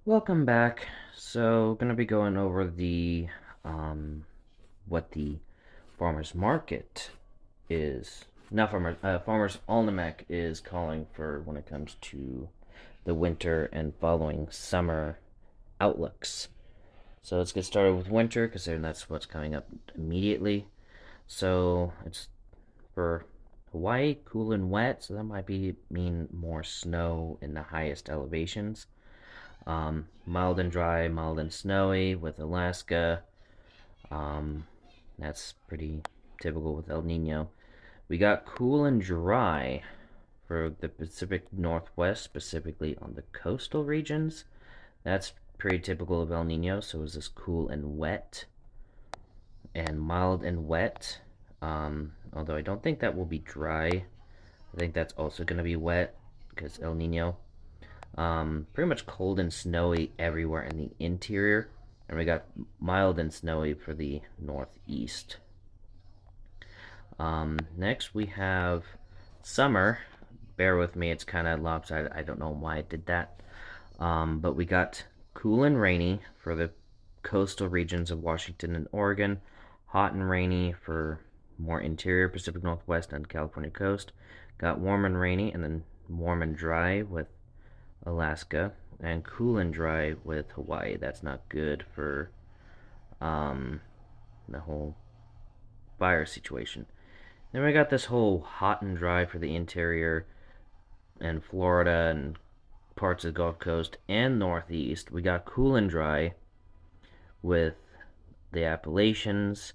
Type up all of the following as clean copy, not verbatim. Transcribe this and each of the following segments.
Welcome back. So, gonna be going over the what the farmers market is, not farmers almanac is calling for when it comes to the winter and following summer outlooks. So let's get started with winter because that's what's coming up immediately. So it's for Hawaii, cool and wet, so that might mean more snow in the highest elevations. Mild and dry, mild and snowy with Alaska. Um, that's pretty typical with El Nino. We got cool and dry for the Pacific Northwest, specifically on the coastal regions. That's pretty typical of El Nino, so is this cool and wet and mild and wet. Although I don't think that will be dry. I think that's also going to be wet because El Nino. Pretty much cold and snowy everywhere in the interior, and we got mild and snowy for the northeast. Next we have summer. Bear with me, it's kind of lopsided. I don't know why I did that. But we got cool and rainy for the coastal regions of Washington and Oregon, hot and rainy for more interior Pacific Northwest and California coast. Got warm and rainy, and then warm and dry with Alaska, and cool and dry with Hawaii. That's not good for the whole fire situation. Then we got this whole hot and dry for the interior and Florida and parts of the Gulf Coast and Northeast. We got cool and dry with the Appalachians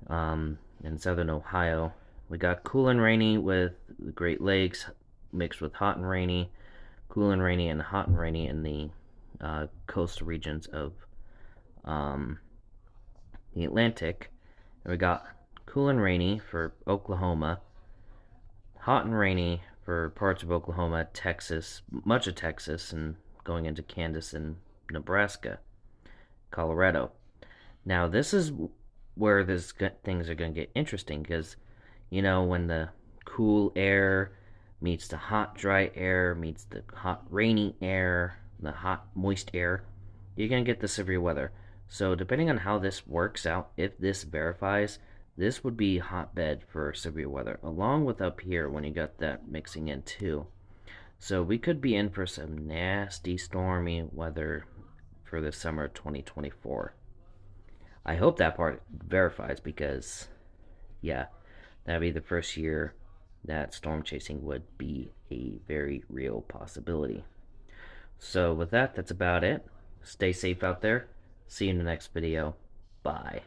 and southern Ohio. We got cool and rainy with the Great Lakes mixed with hot and rainy, cool and rainy and hot and rainy in the coastal regions of the Atlantic. And we got cool and rainy for Oklahoma, hot and rainy for parts of Oklahoma, Texas, much of Texas, and going into Kansas and Nebraska, Colorado. Now, this is where things are going to get interesting because, when the cool air meets the hot, dry air, meets the hot, rainy air, the hot, moist air, you're going to get the severe weather. So, depending on how this works out, if this verifies, this would be hotbed for severe weather, along with up here when you got that mixing in too. So, we could be in for some nasty, stormy weather for the summer of 2024. I hope that part verifies because, yeah, that'd be the first year that storm chasing would be a very real possibility. So with that, that's about it. Stay safe out there. See you in the next video. Bye.